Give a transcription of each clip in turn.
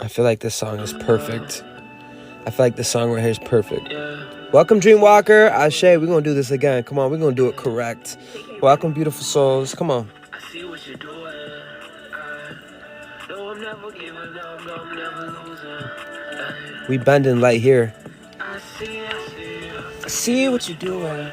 I feel like this song is perfect. I feel like this song right here is perfect. Welcome, Dreamwalker. Ashe, we're going to do this again. Come on, we're going to do it correct. Welcome, beautiful souls. Come on. We bending light here. I see what you're doing.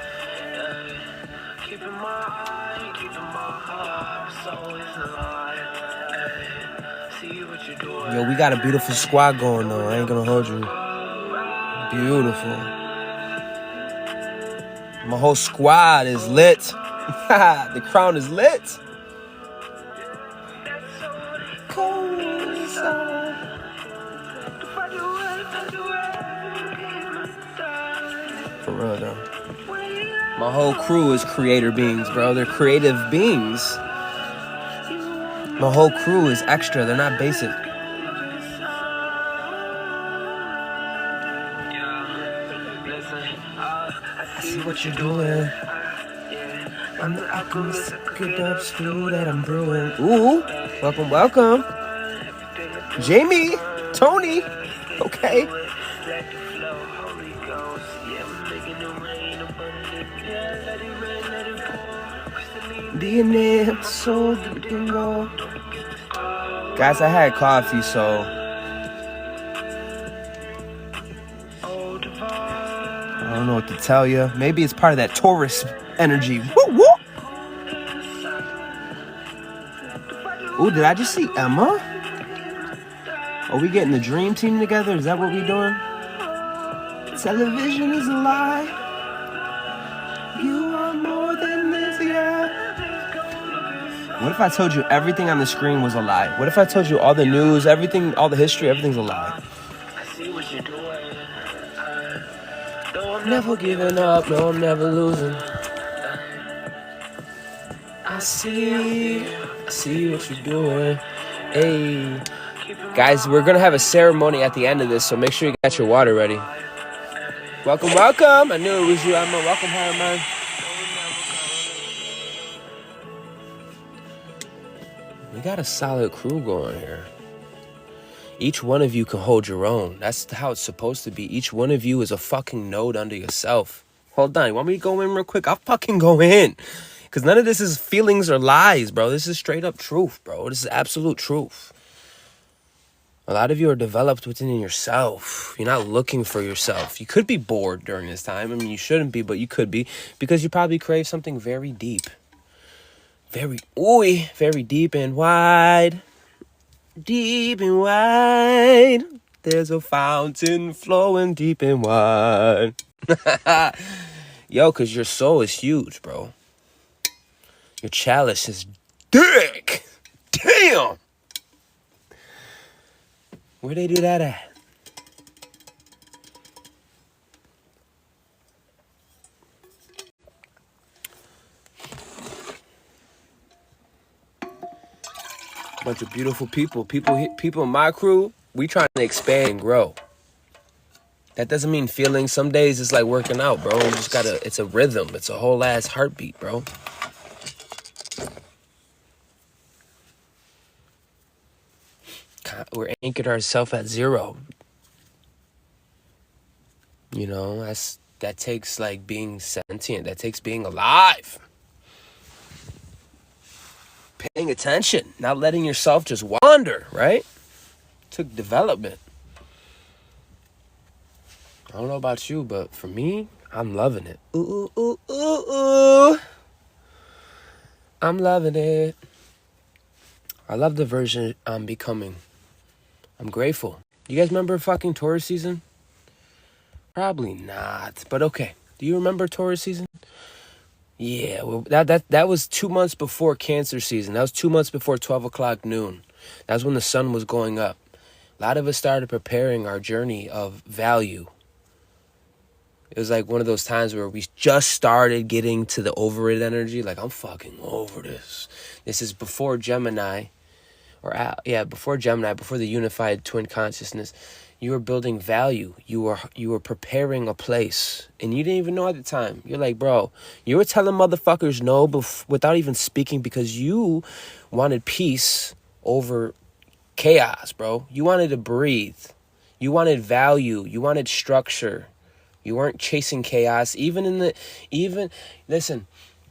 Yo, we got a beautiful squad going though. I ain't gonna hold you. Beautiful. My whole squad is lit. The crown is lit. For real though. My whole crew is creator beings, bro. They're creative beings. My whole crew is extra. They're not basic. I see what you're doing. I'm the alchemist. Good up stew that I'm brewing. Ooh, welcome, welcome. Jamie, Tony. Okay. DNA, soul, bingo. Guys, I had coffee, so I don't know what to tell you. Maybe it's part of that Taurus energy. Woo woo. Ooh, did I just see Emma? Are we getting the dream team together? Is that what we're doing? Television is a lie. You are more than this, yeah. What if I told you everything on the screen was a lie? What if I told you all the news, everything, all the history, everything's a lie? I see what you're doing. No, I'm never giving up. No, I'm never losing. I see what you're doing. Hey. Guys, we're going to have a ceremony at the end of this, so make sure you got your water ready. Welcome, welcome. I knew it was you, Emma. Welcome, Harriman. We got a solid crew going here. Each one of you can hold your own. That's how it's supposed to be. Each one of you is a fucking node under yourself. Hold on. You want me to go in real quick? I'll fucking go in. Because none of this is feelings or lies, bro. This is straight up truth, bro. This is absolute truth. A lot of you are developed within yourself. You're not looking for yourself. You could be bored during this time. I mean, you shouldn't be, but you could be. Because you probably crave something very deep. Very deep and wide. Deep and wide. There's a fountain flowing deep and wide. Yo, because your soul is huge, bro. Your chalice is thick. Damn. Where they do that at? Bunch of beautiful people. People in my crew, we trying to expand and grow. That doesn't mean feelings. Some days it's like working out, bro. You just gotta, it's a rhythm. It's a whole ass heartbeat, bro. We're anchored ourselves at 0. You know, that takes like being sentient. That takes being alive. Paying attention, not letting yourself just wander, right? Took development. I don't know about you, but for me, I'm loving it. Ooh, ooh, ooh, ooh. I'm loving it. I love the version I'm becoming. I'm grateful. You guys remember fucking Taurus season? Probably not, but okay. Do you remember Taurus season? Yeah, well, that was 2 months before Cancer season. That was 2 months before 12 o'clock noon. That's when the sun was going up. A lot of us started preparing our journey of value. It was like one of those times where we just started getting to the over it energy. Like, I'm fucking over this. This is before Gemini. Before Gemini, before the unified twin consciousness. You were building value. You were preparing a place. And you didn't even know at the time. You're like, bro, you were telling motherfuckers no without even speaking because you wanted peace over chaos, bro. You wanted to breathe. You wanted value. You wanted structure. You weren't chasing chaos. Listen,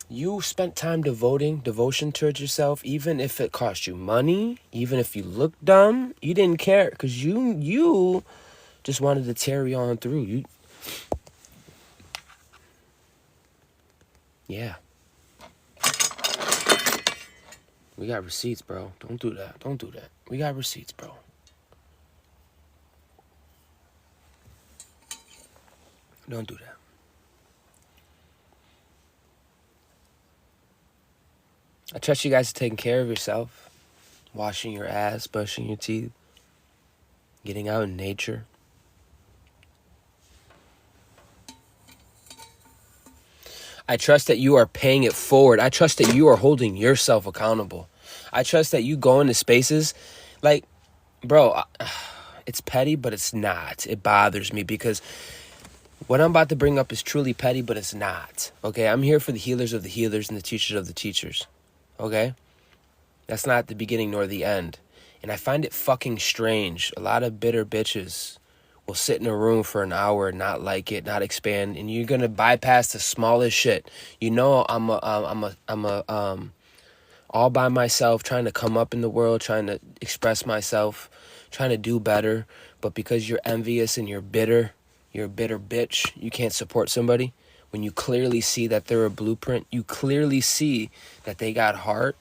you spent time devotion towards yourself, even if it cost you money, even if you looked dumb, you didn't care because you just wanted to carry on through. Yeah. We got receipts, bro. Don't do that. Don't do that. We got receipts, bro. Don't do that. I trust you guys are taking care of yourself. Washing your ass, brushing your teeth. Getting out in nature. I trust that you are paying it forward. I trust that you are holding yourself accountable. I trust that you go into spaces like, bro, it's petty, but it's not. It bothers me because what I'm about to bring up is truly petty, but it's not. Okay, I'm here for the healers of the healers and the teachers of the teachers. Okay? That's not the beginning nor the end. And I find it fucking strange. A lot of bitter bitches will sit in a room for an hour, not like it, not expand, and you're gonna bypass the smallest shit. You know, I'm all by myself, trying to come up in the world, trying to express myself, trying to do better. But because you're envious and you're a bitter bitch, you can't support somebody. When you clearly see that they're a blueprint, you clearly see that they got heart.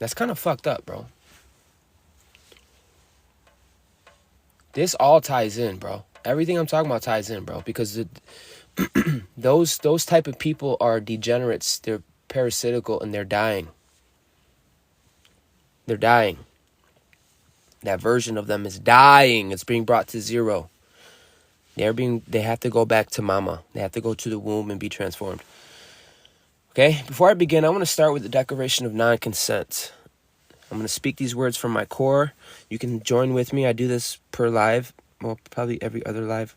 That's kind of fucked up, bro. This all ties in, bro. Everything I'm talking about ties in, bro. Because those type of people are degenerates. They're parasitical and they're dying. They're dying. That version of them is dying. It's being brought to zero. They have to go back to mama. They have to go to the womb and be transformed. Okay? Before I begin, I want to start with the declaration of non-consent. I'm going to speak these words from my core. You can join with me. I do this per live. Well, probably every other live.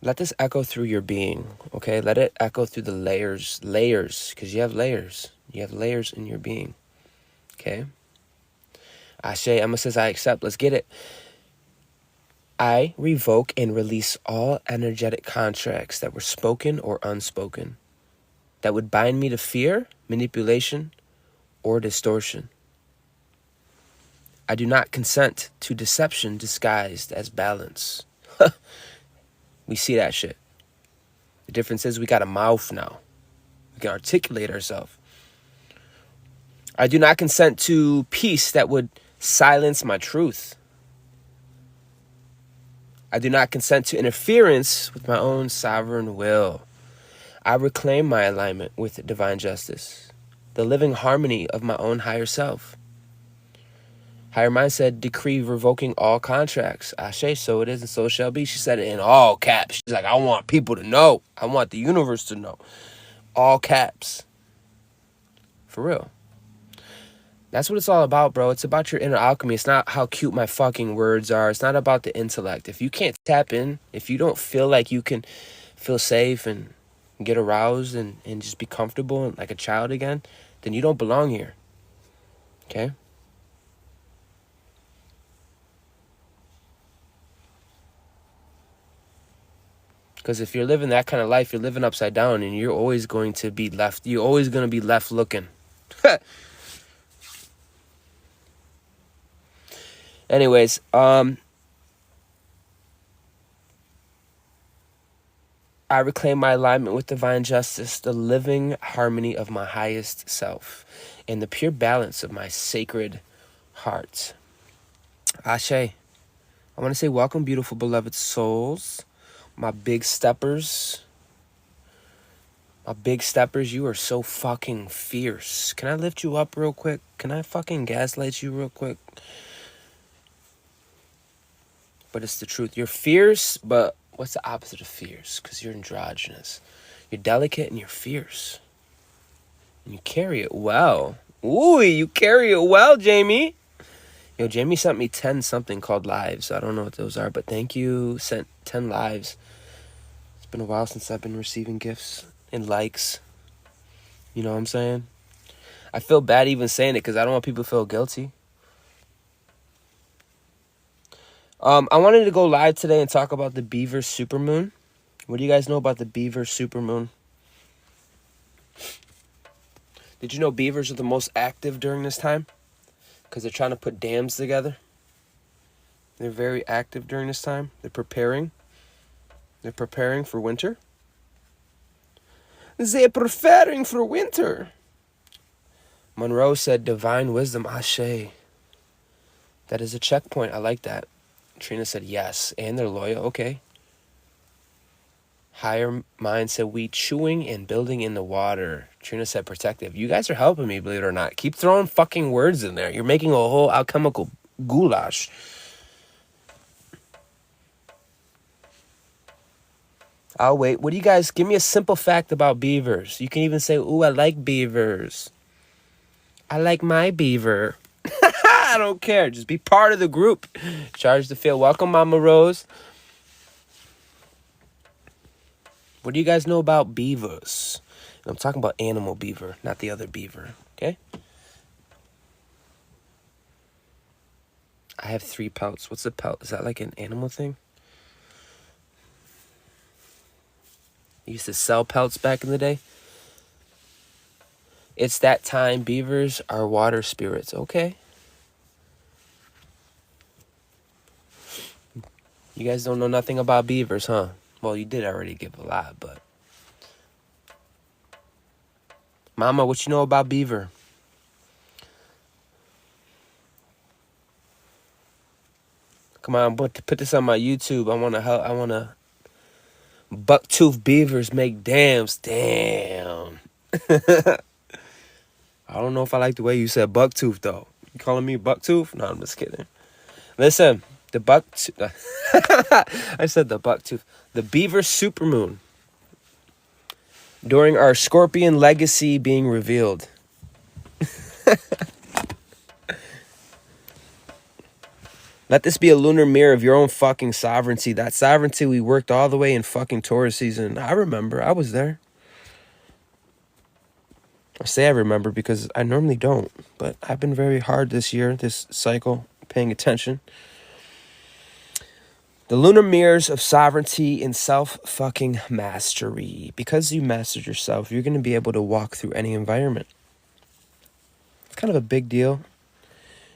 Let this echo through your being, okay? Let it echo through the layers, because you have layers. You have layers in your being, okay? Ashe, Emma says, I accept. Let's get it. I revoke and release all energetic contracts that were spoken or unspoken that would bind me to fear, manipulation, or distortion. I do not consent to deception disguised as balance. We see that shit. The difference is we got a mouth now. We can articulate ourselves. I do not consent to peace that would silence my truth. I do not consent to interference with my own sovereign will. I reclaim my alignment with divine justice, the living harmony of my own higher self. Higher mind said, decree revoking all contracts. Ashe, so it is and so shall be. She said it in all caps. She's like, I want people to know. I want the universe to know. All caps. For real. That's what it's all about, bro. It's about your inner alchemy. It's not how cute my fucking words are. It's not about the intellect. If you can't tap in, if you don't feel like you can feel safe and get aroused and just be comfortable and like a child again, then you don't belong here. Okay? Because if you're living that kind of life, you're living upside down and you're always going to be left. You're always going to be left looking. Anyways, I reclaim my alignment with divine justice, the living harmony of my highest self, and the pure balance of my sacred heart. Ashe. I want to say welcome, beautiful, beloved souls. My big steppers. My big steppers, you are so fucking fierce. Can I lift you up real quick? Can I fucking gaslight you real quick? But it's the truth. You're fierce, but what's the opposite of fierce? Because you're androgynous. You're delicate and you're fierce. And you carry it well. Ooh, you carry it well, Jamie. Yo, Jamie sent me 10 something called lives. I don't know what those are, but thank you. Sent 10 lives. It's been a while since I've been receiving gifts and likes. You know what I'm saying? I feel bad even saying it because I don't want people to feel guilty. I wanted to go live today and talk about the Beaver Supermoon. What do you guys know about the Beaver Supermoon? Did you know beavers are the most active during this time? Because they're trying to put dams together. They're very active during this time. They're preparing. They're preparing for winter. They're preparing for winter. Monroe said, divine wisdom, ashe. That is a checkpoint. I like that. Trina said, yes. And they're loyal. Okay. Higher mind said, we chewing and building in the water. Trina said, protective. You guys are helping me, believe it or not. Keep throwing fucking words in there. You're making a whole alchemical goulash. I'll wait. What do you guys... Give me a simple fact about beavers. You can even say, ooh, I like beavers. I like my beaver. I don't care. Just be part of the group. Charge the field. Welcome, Mama Rose. What do you guys know about beavers? I'm talking about animal beaver, not the other beaver. Okay? I have 3 pelts. What's a pelt? Is that like an animal thing? You used to sell pelts back in the day. It's that time. Beavers are water spirits. Okay. You guys don't know nothing about beavers, huh? Well, you did already give a lot, but... Mama, what you know about beaver? Come on, put this on my YouTube. I wanna bucktooth beavers make dams. Damn. I don't know if I like the way you said bucktooth though. You calling me bucktooth? No, I'm just kidding. Listen, the bucktooth. I said the bucktooth. The Beaver Supermoon. During our Scorpion legacy being revealed. Let this be a lunar mirror of your own fucking sovereignty. That sovereignty we worked all the way in fucking Taurus season. I remember. I was there. I say I remember because I normally don't. But I've been very hard this year, this cycle, paying attention. The lunar mirrors of sovereignty and self-fucking mastery. Because you mastered yourself, you're going to be able to walk through any environment. It's kind of a big deal.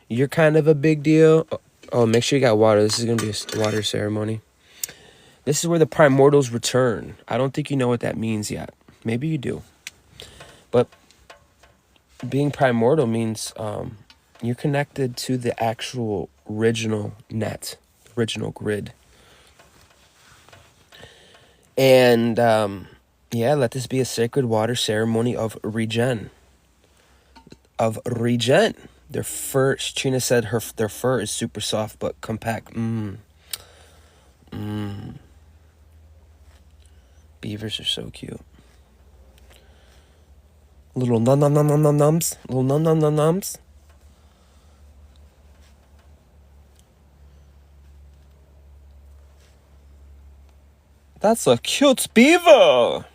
You're kind of a big deal. Oh, make sure you got water. This is going to be a water ceremony. This is where the primordials return. I don't think you know what that means yet. Maybe you do. But being primordial means you're connected to the actual original net, original grid. And, yeah, let this be a sacred water ceremony of regen. Their fur, Trina said their fur is super soft but compact. Beavers are so cute. Little nums. Little nums. That's a cute beaver.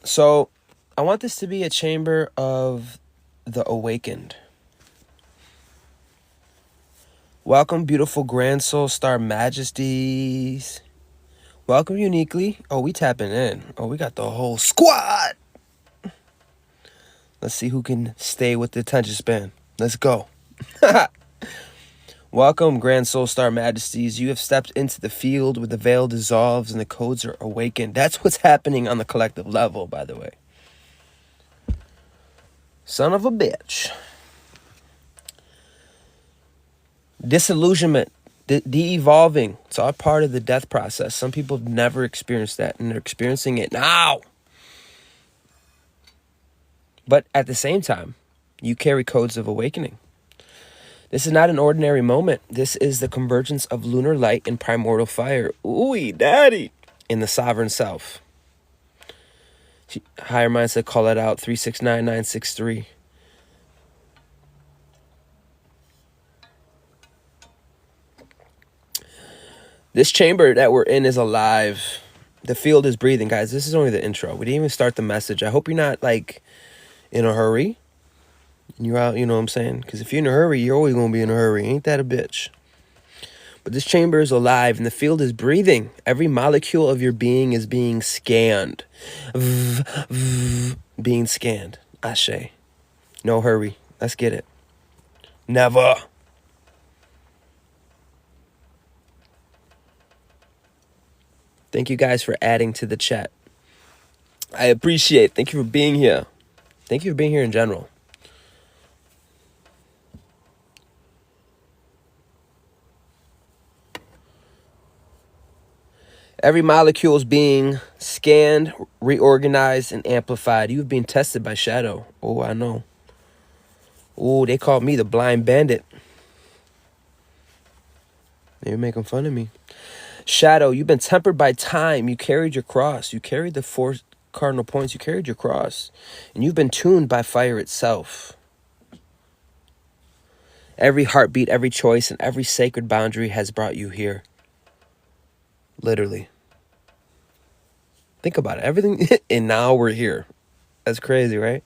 So I want this to be a chamber of the awakened. Welcome, beautiful Grand Soul Star Majesties. Welcome, uniquely. Oh, we tapping in. Oh, we got the whole squad. Let's see who can stay with the attention span. Let's go. Welcome, Grand Soul Star Majesties. You have stepped into the field where the veil dissolves and the codes are awakened. That's what's happening on the collective level, by the way. Son of a bitch. Disillusionment. De-evolving. It's all part of the death process. Some people have never experienced that, and they're experiencing it now. But at the same time, you carry codes of awakening. This is not an ordinary moment. This is the convergence of lunar light and primordial fire. Ooh, daddy. In the sovereign self. Higher mind said, call it out. 369963. This chamber that we're in is alive. The field is breathing, guys. This is only the intro. We didn't even start the message. I hope you're not, like, in a hurry. You're out, you know what I'm saying? Because if you're in a hurry, you're always going to be in a hurry. Ain't that a bitch? But this chamber is alive and the field is breathing. Every molecule of your being is being scanned. Being scanned. Ashe. No hurry. Let's get it. Never. Thank you guys for adding to the chat. I appreciate. Thank you for being here. Thank you for being here in general. Every molecule is being scanned, reorganized, and amplified. You've been tested by Shadow. Oh, I know. Oh, they called me the blind bandit. They were making fun of me. Shadow, you've been tempered by time. You carried your cross. You carried the 4 cardinal points. You carried your cross. And you've been tuned by fire itself. Every heartbeat, every choice, and every sacred boundary has brought you here. Literally. Think about it. Everything, and now we're here. That's crazy, right?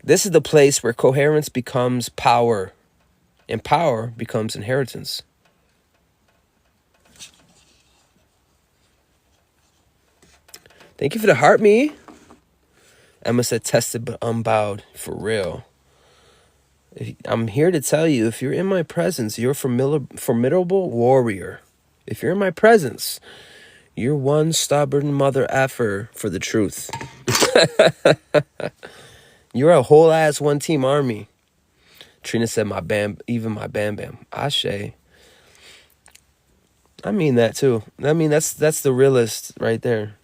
This is the place where coherence becomes power, and power becomes inheritance. Thank you for the heart, me. Emma said, tested but unbowed. For real. I'm here to tell you, if you're in my presence, you're a formidable warrior. If you're in my presence, you're one stubborn mother effer for the truth. You're a whole ass one team army. Trina said, even my Bam Bam. Ashe. I mean that too. I mean, that's the realist right there.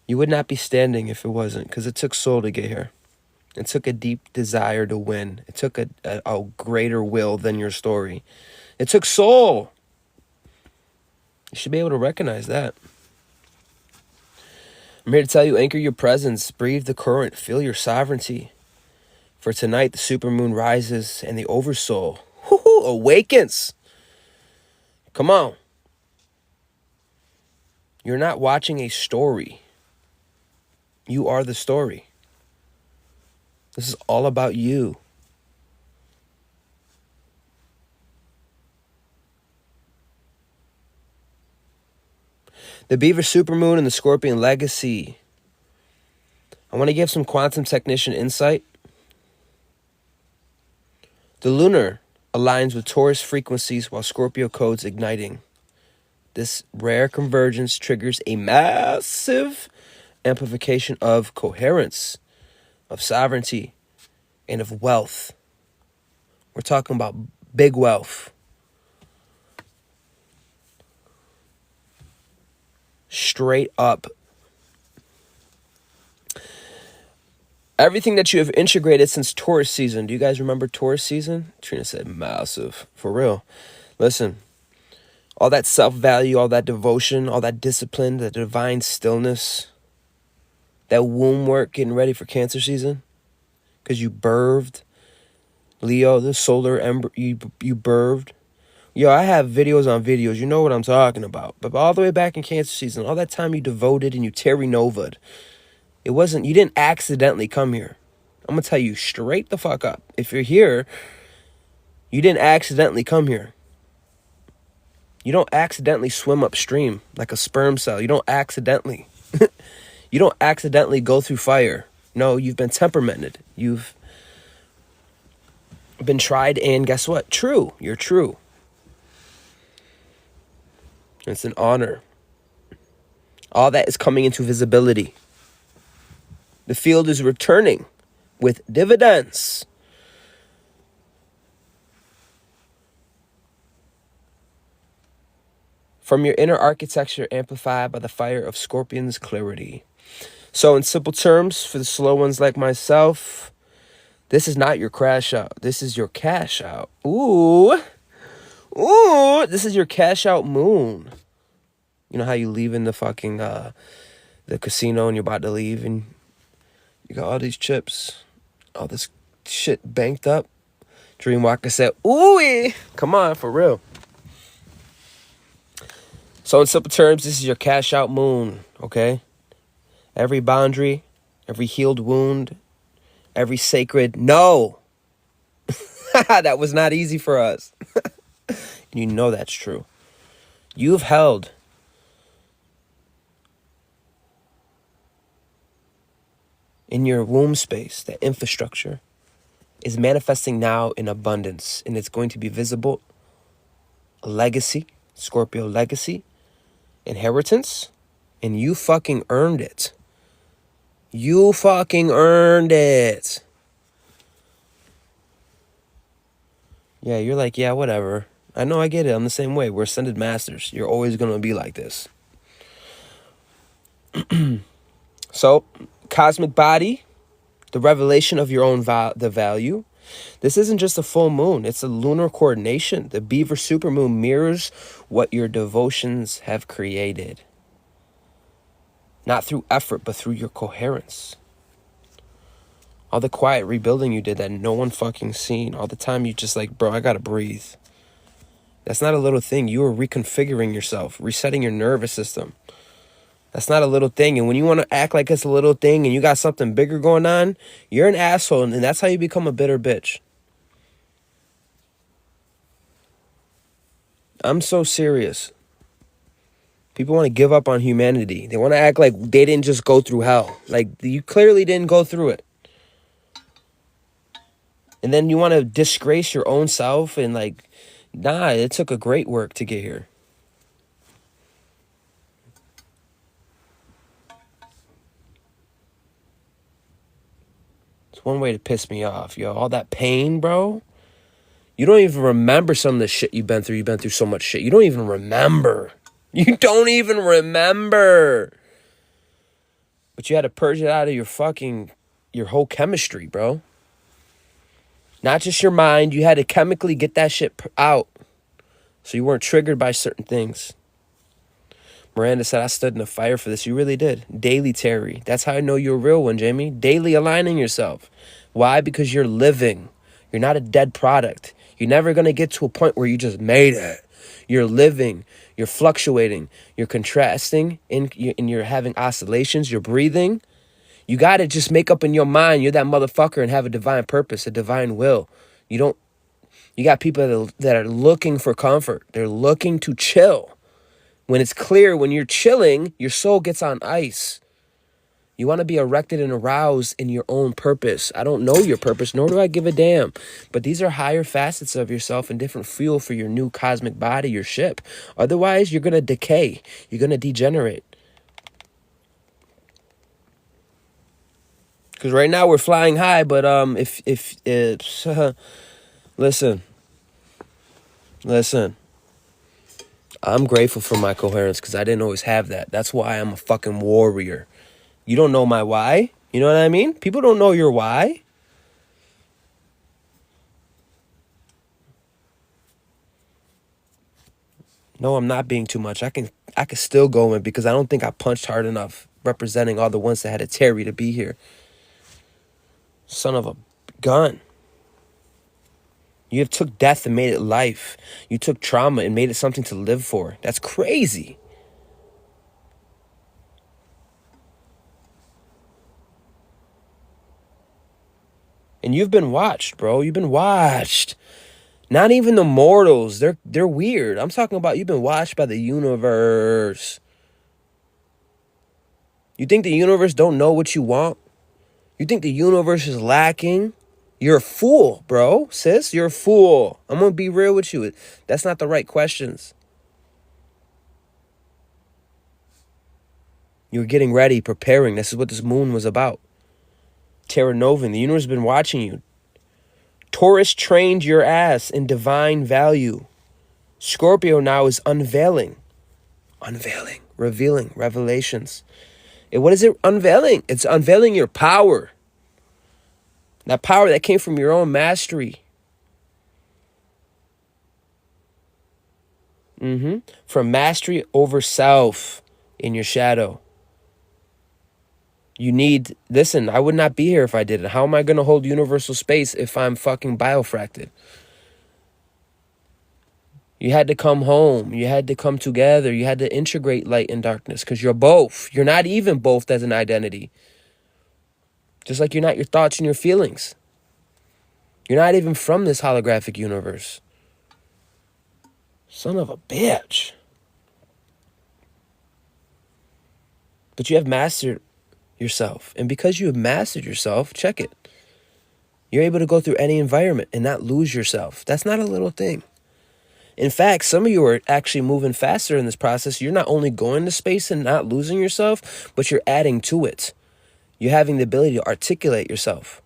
You would not be standing if it wasn't, because it took soul to get here. It took a deep desire to win. It took a greater will than your story. It took soul. You should be able to recognize that. I'm here to tell you, anchor your presence, breathe the current, feel your sovereignty. For tonight, the supermoon rises and the Oversoul awakens. Come on. You're not watching a story. You are the story. This is all about you. The Beaver Supermoon and the Scorpion legacy. I want to give some quantum technician insight. The Lunar aligns with Taurus frequencies while Scorpio codes igniting. This rare convergence triggers a massive amplification of coherence, of sovereignty, and of wealth. We're talking about big wealth. Straight up. Everything that you have integrated since Taurus season. Do you guys remember Taurus season? Trina said massive. For real. Listen. All that self-value, all that devotion, all that discipline, the divine stillness. That womb work getting ready for Cancer season. Because you birthed. Leo, the solar ember, you birthed. Yo, I have videos on videos. You know what I'm talking about. But all the way back in Cancer season, all that time you devoted and you Terry Nova'd. It wasn't, you didn't accidentally come here. I'm going to tell you straight the fuck up. If you're here, you didn't accidentally come here. You don't accidentally swim upstream like a sperm cell. You don't accidentally. You don't accidentally go through fire. No, you've been temperamented. You've been tried and guess what? True. You're true. It's an honor. All that is coming into visibility. The field is returning with dividends. From your inner architecture amplified by the fire of Scorpion's clarity. So in simple terms, for the slow ones like myself, this is not your crash out. This is your cash out. Ooh. Ooh, this is your cash out moon. You know how you leave in the fucking, the casino and you're about to leave and you got all these chips, all this shit banked up. Dreamwalker said, ooh, come on, for real. So in simple terms, this is your cash out moon, okay? Every boundary, every healed wound, every sacred no. That was not easy for us. You know that's true. You've held in your womb space, that infrastructure is manifesting now in abundance, and it's going to be visible. A legacy, Scorpio legacy, inheritance, and you fucking earned it. You fucking earned it. Yeah, you're like, yeah, whatever. I know, I get it. I'm the same way. We're ascended masters. You're always going to be like this. So, cosmic body, the revelation of your own the value. This isn't just a full moon. It's a lunar coordination. The Beaver Supermoon mirrors what your devotions have created. Not through effort, but through your coherence. All the quiet rebuilding you did that no one fucking seen. All the time you just like, bro, I gotta breathe. That's not a little thing. You are reconfiguring yourself, resetting your nervous system. That's not a little thing. And when you want to act like it's a little thing and you got something bigger going on, you're an asshole. And that's how you become a bitter bitch. I'm so serious. People want to give up on humanity. They want to act like they didn't just go through hell. Like, you clearly didn't go through it. And then you want to disgrace your own self and like, nah, it took a great work to get here. It's one way to piss me off, yo. All that pain, bro. You don't even remember some of the shit you've been through. You've been through so much shit. You don't even remember. You don't even remember. But you had to purge it out of your whole chemistry, bro. Not just your mind. You had to chemically get that shit out. So you weren't triggered by certain things. Miranda said, I stood in the fire for this. You really did. Daily Terry. That's how I know you're a real one, Jamie. Daily aligning yourself. Why? Because you're living. You're not a dead product. You're never going to get to a point where you just made it. You're living. You're fluctuating. You're contrasting. And you're having oscillations. You're breathing. You got to just make up in your mind you're that motherfucker and have a divine purpose, a divine will. You got people that are looking for comfort. They're looking to chill. When it's clear, when you're chilling, your soul gets on ice. You want to be erected and aroused in your own purpose. I don't know your purpose, nor do I give a damn. But these are higher facets of yourself and different fuel for your new cosmic body, your ship. Otherwise, you're going to decay. You're going to degenerate. Because right now we're flying high, but if it's... listen. I'm grateful for my coherence because I didn't always have that. That's why I'm a fucking warrior. You don't know my why. You know what I mean? People don't know your why. No, I'm not being too much. I can still go in because I don't think I punched hard enough representing all the ones that had a Terry to be here. Son of a gun. You have took death and made it life. You took trauma and made it something to live for. That's crazy. And you've been watched, bro. You've been watched. Not even the mortals. They're weird. I'm talking about you've been watched by the universe. You think the universe don't know what you want? You think the universe is lacking? You're a fool, bro. Sis, you're a fool. I'm going to be real with you. That's not the right questions. You were getting ready, preparing. This is what this moon was about. Terra Nova, the universe has been watching you. Taurus trained your ass in divine value. Scorpio now is unveiling, revealing, revelations. And what is it unveiling? It's unveiling your power. That power that came from your own mastery. From mastery over self in your shadow. Listen, I would not be here if I didn't. How am I going to hold universal space if I'm fucking biofracted? You had to come home. You had to come together. You had to integrate light and darkness because you're both. You're not even both as an identity. Just like you're not your thoughts and your feelings. You're not even from this holographic universe. Son of a bitch. But you have mastered yourself. And because you have mastered yourself, check it. You're able to go through any environment and not lose yourself. That's not a little thing. In fact, some of you are actually moving faster in this process. You're not only going to space and not losing yourself, but you're adding to it. You're having the ability to articulate yourself.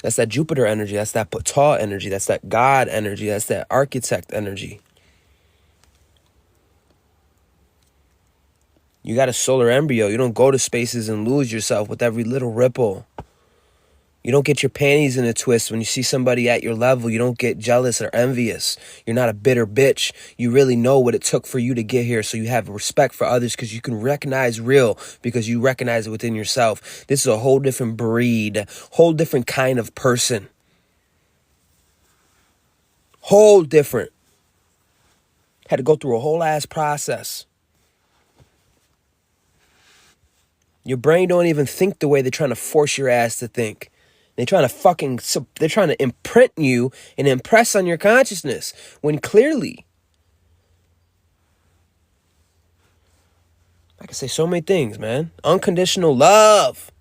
That's that Jupiter energy. That's that Ptah energy. That's that God energy. That's that architect energy. You got a solar embryo. You don't go to spaces and lose yourself with every little ripple. You don't get your panties in a twist when you see somebody at your level. You don't get jealous or envious. You're not a bitter bitch. You really know what it took for you to get here, so you have respect for others because you can recognize real because you recognize it within yourself. This is a whole different breed, whole different kind of person. Whole different. Had to go through a whole ass process. Your brain don't even think the way they're trying to force your ass to think. They're trying to imprint you and impress on your consciousness when clearly, I can say so many things, man. Unconditional love.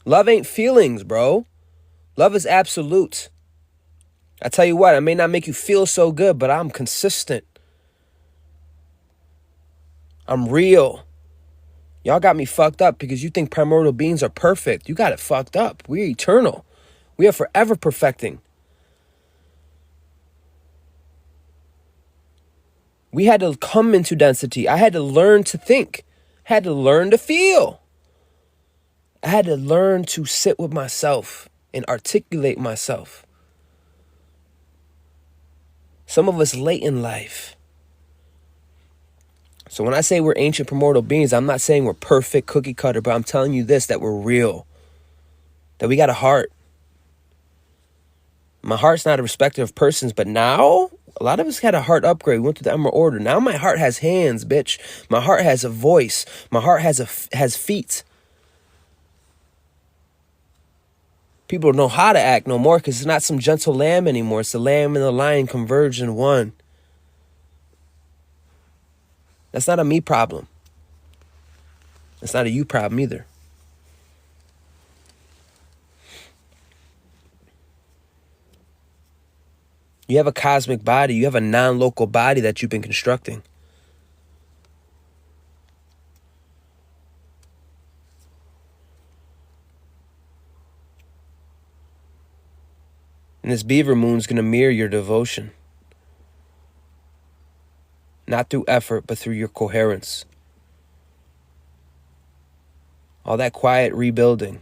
Love ain't feelings, bro. Love is absolute. I tell you what, I may not make you feel so good, but I'm consistent. I'm real. Y'all got me fucked up because you think primordial beings are perfect. You got it fucked up. We're eternal. We are forever perfecting. We had to come into density. I had to learn to think. I had to learn to feel. I had to learn to sit with myself and articulate myself. Some of us late in life. So when I say we're ancient primordial beings, I'm not saying we're perfect cookie cutter, but I'm telling you this, that we're real. That we got a heart. My heart's not a respecter of persons, but now a lot of us had a heart upgrade. We went through the Emerald Order. Now my heart has hands, bitch. My heart has a voice. My heart has feet. People don't know how to act no more because it's not some gentle lamb anymore. It's the lamb and the lion converged in one. That's not a me problem. It's not a you problem either. You have a cosmic body. You have a non-local body that you've been constructing. And this Beaver Moon is going to mirror your devotion. Not through effort, but through your coherence. All that quiet rebuilding.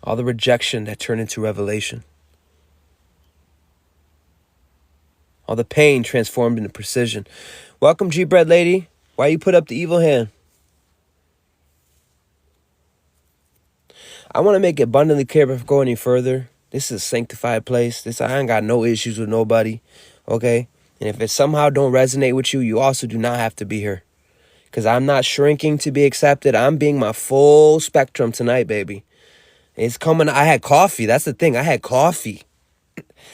All the rejection that turned into revelation. All the pain transformed into precision. Welcome, G-Bread Lady. Why you put up the evil hand? I want to make it abundantly clear before I go any further. This is a sanctified place. I ain't got no issues with nobody. Okay? And if it somehow don't resonate with you, you also do not have to be here. Because I'm not shrinking to be accepted. I'm being my full spectrum tonight, baby. It's coming. I had coffee. That's the thing. I had coffee.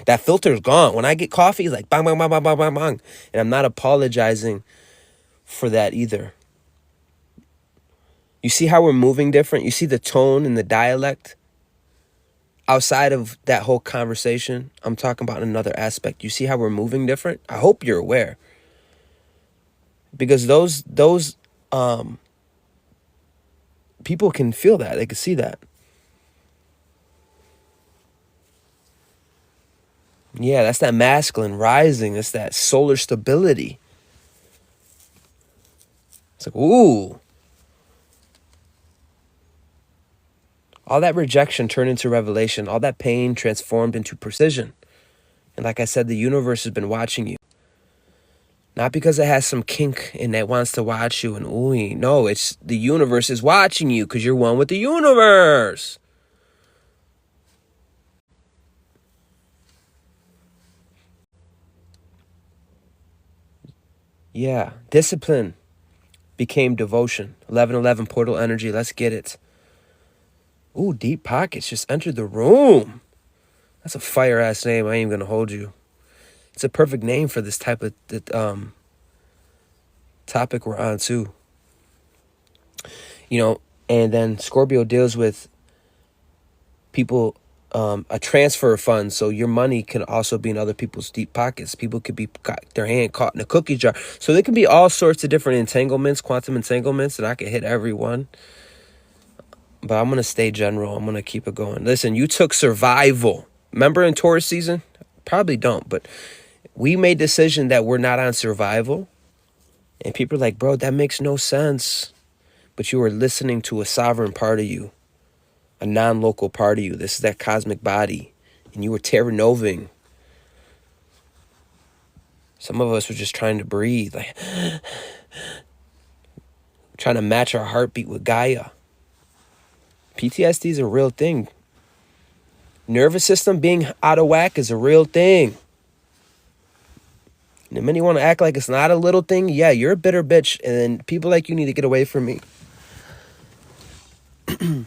That filter's gone. When I get coffee, it's like bang, bang, bang, bang, bang, bang, bang. And I'm not apologizing for that either. You see how we're moving different? You see the tone and the dialect? Outside of that whole conversation, I'm talking about another aspect. You see how we're moving different? I hope you're aware. Because those people can feel that. They can see that. Yeah, that's that masculine rising. That's that solar stability. It's like, ooh. All that rejection turned into revelation. All that pain transformed into precision. And like I said, the universe has been watching you. Not because it has some kink and that wants to watch you and ooh. No, it's the universe is watching you because you're one with the universe. Yeah, discipline became devotion. 1111 portal energy, let's get it. Ooh, Deep Pockets just entered the room. That's a fire-ass name. I ain't even gonna hold you. It's a perfect name for this type of topic we're on, too. You know, and then Scorpio deals with people, a transfer of funds. So your money can also be in other people's deep pockets. People could be got their hand caught in a cookie jar. So there can be all sorts of different entanglements, quantum entanglements, and I can hit every one. But I'm going to stay general. I'm going to keep it going. Listen, you took survival. Remember in Taurus season? Probably don't, but we made decision that we're not on survival. And people are like, bro, that makes no sense. But you were listening to a sovereign part of you, a non-local part of you. This is that cosmic body. And you were Terra Noving. Some of us were just trying to breathe, like trying to match our heartbeat with Gaia. PTSD is a real thing. Nervous system being out of whack is a real thing. And the minute you want to act like it's not a little thing, yeah, you're a bitter bitch. And then people like you need to get away from me. I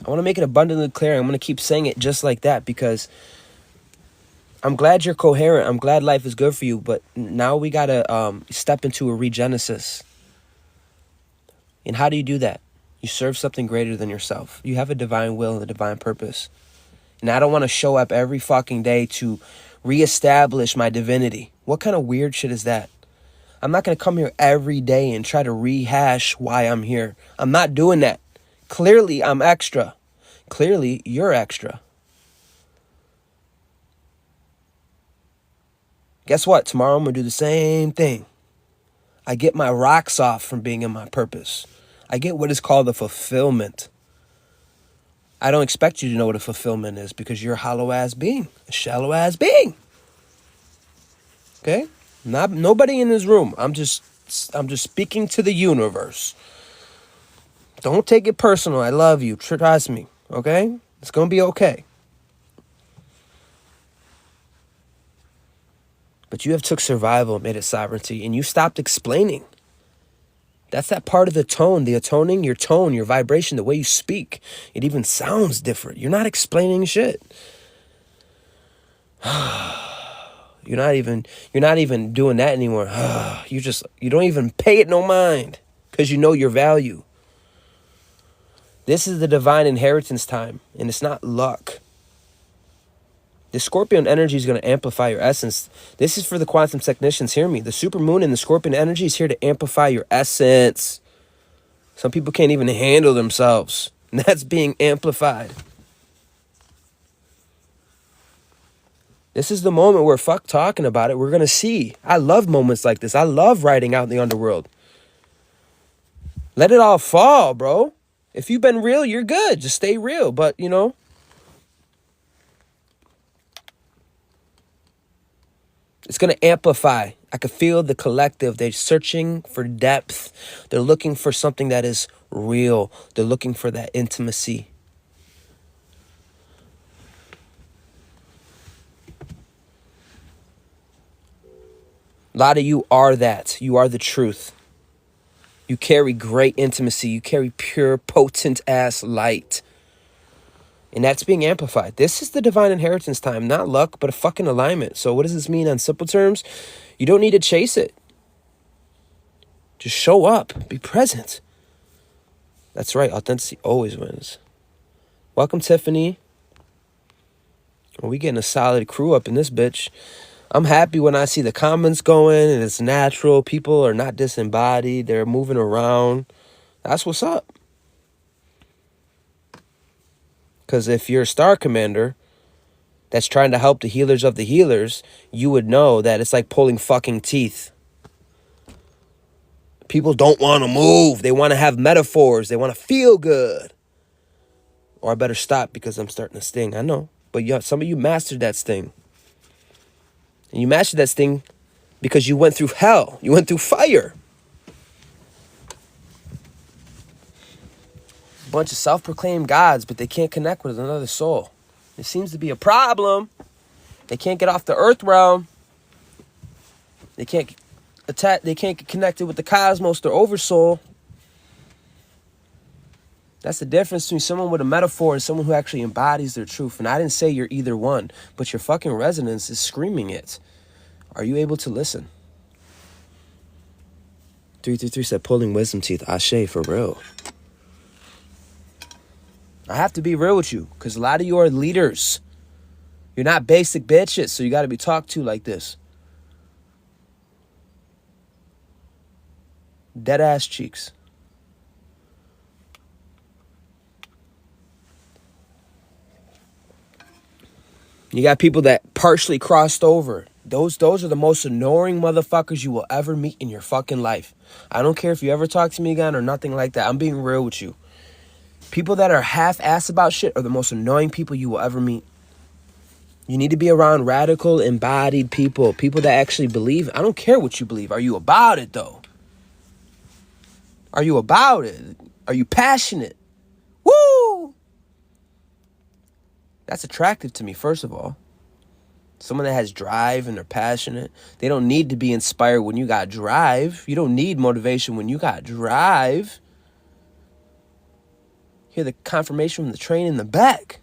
want to make it abundantly clear. I'm going to keep saying it just like that because I'm glad you're coherent. I'm glad life is good for you. But now we got to step into a regenesis. And how do you do that? You serve something greater than yourself. You have a divine will and a divine purpose. And I don't want to show up every fucking day to reestablish my divinity. What kind of weird shit is that? I'm not going to come here every day and try to rehash why I'm here. I'm not doing that. Clearly, I'm extra. Clearly, you're extra. Guess what? Tomorrow I'm going to do the same thing. I get my rocks off from being in my purpose. I get what is called a fulfillment. I don't expect you to know what a fulfillment is because you're a hollow-ass being, a shallow-ass being. Okay? Nobody in this room. I'm just speaking to the universe. Don't take it personal. I love you. Trust me. Okay? It's going to be okay. But you have took survival and made it sovereignty, and you stopped explaining. That's that part of the tone, the atoning, your tone, your vibration, the way you speak. It even sounds different. You're not explaining shit. You're not even doing that anymore. You don't even pay it no mind because you know your value. This is the divine inheritance time, and it's not luck. The Scorpion energy is going to amplify your essence. This is for the quantum technicians. Hear me. The supermoon and the Scorpion energy is here to amplify your essence. Some people can't even handle themselves. And that's being amplified. This is the moment where fuck talking about it. We're going to see. I love moments like this. I love riding out in the underworld. Let it all fall, bro. If you've been real, you're good. Just stay real. But, you know. It's going to amplify. I could feel the collective. They're searching for depth. They're looking for something that is real. They're looking for that intimacy. A lot of you are that. You are the truth. You carry great intimacy. You carry pure, potent-ass light. And that's being amplified. This is the divine inheritance time. Not luck, but a fucking alignment. So what does this mean on simple terms? You don't need to chase it. Just show up. Be present. That's right. Authenticity always wins. Welcome, Tiffany. We getting a solid crew up in this bitch. I'm happy when I see the comments going and it's natural. People are not disembodied. They're moving around. That's what's up. Because if you're a star commander that's trying to help the healers of the healers, you would know that it's like pulling fucking teeth. People don't want to move. They want to have metaphors. They want to feel good. Or I better stop because I'm starting to sting. I know. But some of you mastered that sting. And you mastered that sting because you went through hell. You went through fire. Bunch of self-proclaimed gods, but they can't connect with another soul. It seems to be a problem. They can't get off the earth realm. They can't get connected with the cosmos, their oversoul. That's the difference between someone with a metaphor and someone who actually embodies their truth. And I didn't say you're either one, but your fucking resonance is screaming it. Are you able to listen? 333 said pulling wisdom teeth. Ashe, for real. I have to be real with you because a lot of you are leaders. You're not basic bitches, so you got to be talked to like this. Dead ass cheeks. You got people that partially crossed over. Those are the most annoying motherfuckers you will ever meet in your fucking life. I don't care if you ever talk to me again or nothing like that. I'm being real with you. People that are half-ass about shit are the most annoying people you will ever meet. You need to be around radical, embodied people. People that actually believe. I don't care what you believe. Are you about it, though? Are you about it? Are you passionate? Woo! That's attractive to me, first of all. Someone that has drive and they're passionate. They don't need to be inspired when you got drive. You don't need motivation when you got drive. Hear the confirmation from the train in the back.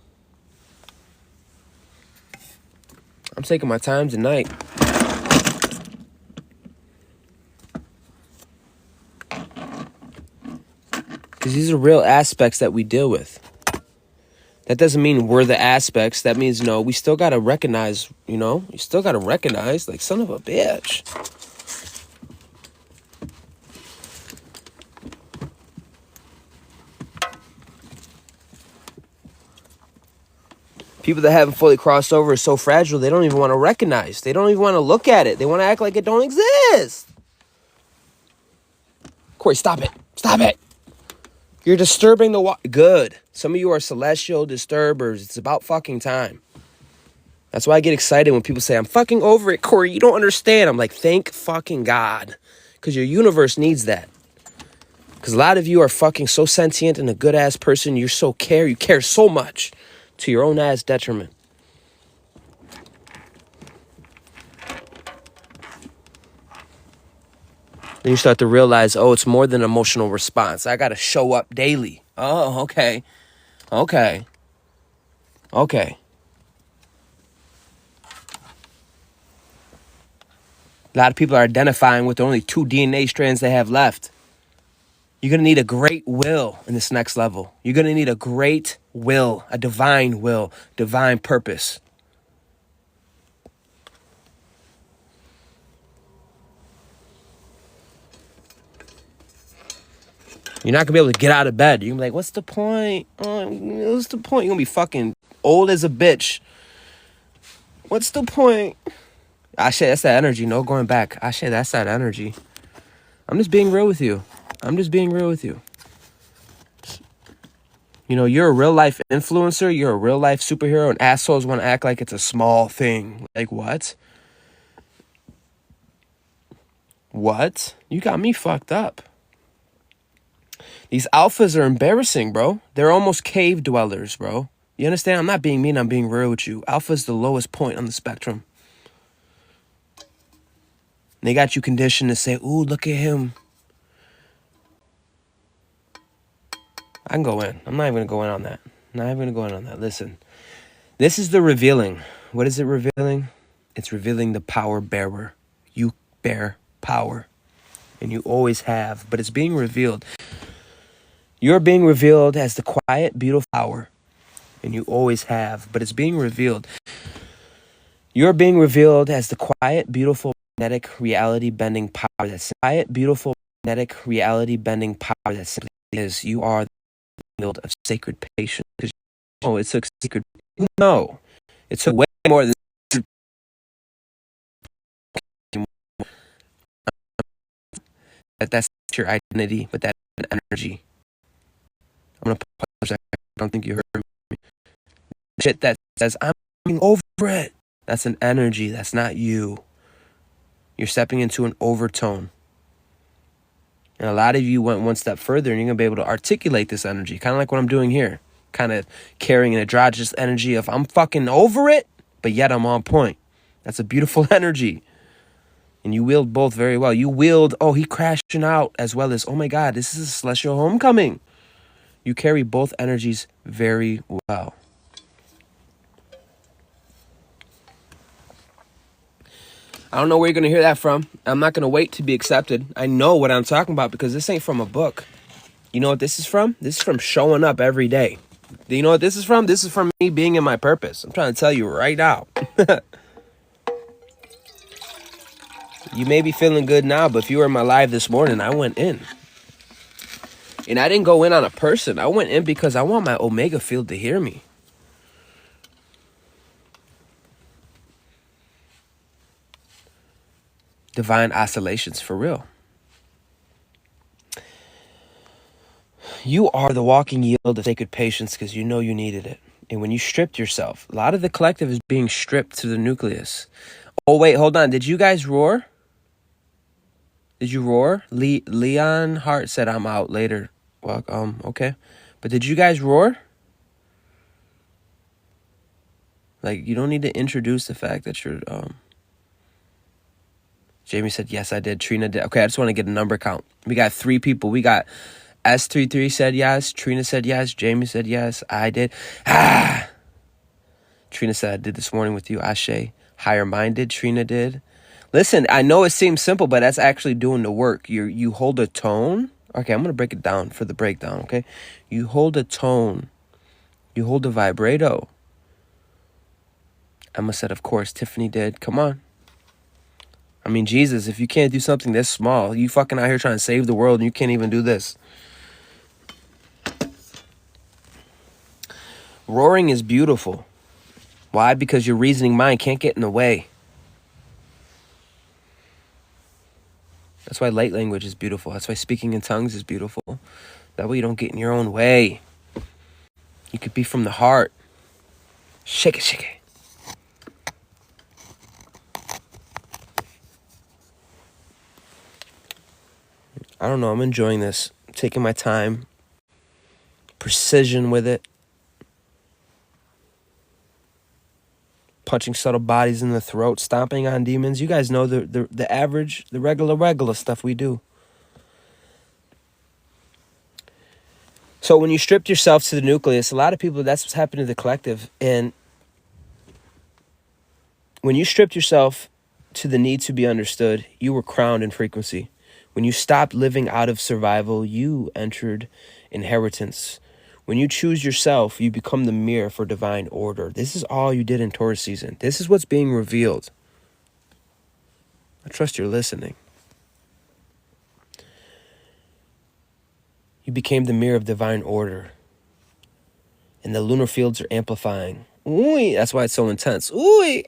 I'm taking my time tonight. Because these are real aspects that we deal with. That doesn't mean we're the aspects. That means, no, we still got to recognize, you still got to recognize, like, son of a bitch. People that haven't fully crossed over are so fragile, they don't even want to recognize. They don't even want to look at it. They want to act like it don't exist. Corey, stop it. Stop it. You're disturbing the water. Good. Some of you are celestial disturbers. It's about fucking time. That's why I get excited when people say, I'm fucking over it, Corey. You don't understand. I'm like, thank fucking God. Because your universe needs that. Because a lot of you are fucking so sentient and a good-ass person. You care so much to your own ass detriment. Then you start to realize, oh, it's more than an emotional response. I got to show up daily. Oh, okay. Okay. Okay. A lot of people are identifying with the only 2 DNA strands they have left. You're going to need a great will in this next level. You're going to need a great will, a divine will, divine purpose. You're not going to be able to get out of bed. You're going to be like, what's the point? What's the point? You're going to be fucking old as a bitch. What's the point? Ashe, that's that energy. No going back. Ashe, that's that energy. I'm just being real with you. You're a real life influencer. You're a real life superhero. And assholes want to act like it's a small thing. Like, what? What? You got me fucked up. These alphas are embarrassing, bro. They're almost cave dwellers, bro. You understand? I'm not being mean. I'm being real with you. Alpha's the lowest point on the spectrum. And they got you conditioned to say, ooh, look at him. I can go in. I'm not even going to go in on that. Listen. This is the revealing. What is it revealing? It's revealing the power bearer. You bear power. And you always have. But it's being revealed. You're being revealed as the quiet, beautiful power. And you always have. But it's being revealed. You're being revealed as the quiet, beautiful, magnetic, reality-bending power that's quiet, beautiful, magnetic, reality-bending power that simply is. You are the field of sacred patience. Oh, it took sacred. No, it took way more than. That's your identity, but that's an energy. I'm gonna pause that. I don't think you heard me. Shit that says I'm over it. That's an energy. That's not you. You're stepping into an overtone. And a lot of you went one step further and you're going to be able to articulate this energy. Kind of like what I'm doing here. Kind of carrying an androgynous energy of I'm fucking over it, but yet I'm on point. That's a beautiful energy. And you wield both very well. You wield, oh, he crashing out, as well as, oh my God, this is a celestial homecoming. You carry both energies very well. I don't know where you're going to hear that from. I'm not going to wait to be accepted. I know what I'm talking about because this ain't from a book. You know what this is from? This is from showing up every day. Do you know what this is from? This is from me being in my purpose. I'm trying to tell you right now. You may be feeling good now, but if you were in my live this morning, I went in. And I didn't go in on a person. I went in because I want my Omega field to hear me. Divine oscillations for real. You are the walking yield of sacred patience because you know you needed it. And when you stripped yourself, a lot of the collective is being stripped to the nucleus. Oh, wait, hold on. Did you guys roar? Did you roar? Leon Hart said I'm out later. Well, okay. But did you guys roar? Like, you don't need to introduce the fact that you're, Jamie said, yes, I did. Trina did. Okay, I just want to get a number count. We got 3 people. We got S33 said yes. Trina said yes. Jamie said yes. I did. Trina said, I did this morning with you. Ashe. Higher minded. Trina did. Listen, I know it seems simple, but that's actually doing the work. You hold a tone. Okay, I'm going to break it down for the breakdown, okay? You hold a tone. You hold a vibrato. Emma said, of course. Tiffany did. Come on. I mean, Jesus, if you can't do something this small, you fucking out here trying to save the world and you can't even do this. Roaring is beautiful. Why? Because your reasoning mind can't get in the way. That's why light language is beautiful. That's why speaking in tongues is beautiful. That way you don't get in your own way. You could be from the heart. Shake it, shake it. I don't know. I'm enjoying this. I'm taking my time. Precision with it. Punching subtle bodies in the throat. Stomping on demons. You guys know the average, the regular stuff we do. So when you stripped yourself to the nucleus, a lot of people, that's what's happened to the collective. And when you stripped yourself to the need to be understood, you were crowned in frequency. When you stopped living out of survival, you entered inheritance. When you choose yourself, you become the mirror for divine order. This is all you did in Taurus season. This is what's being revealed. I trust you're listening. You became the mirror of divine order. And the lunar fields are amplifying. Ooh, that's why it's so intense. Ooh.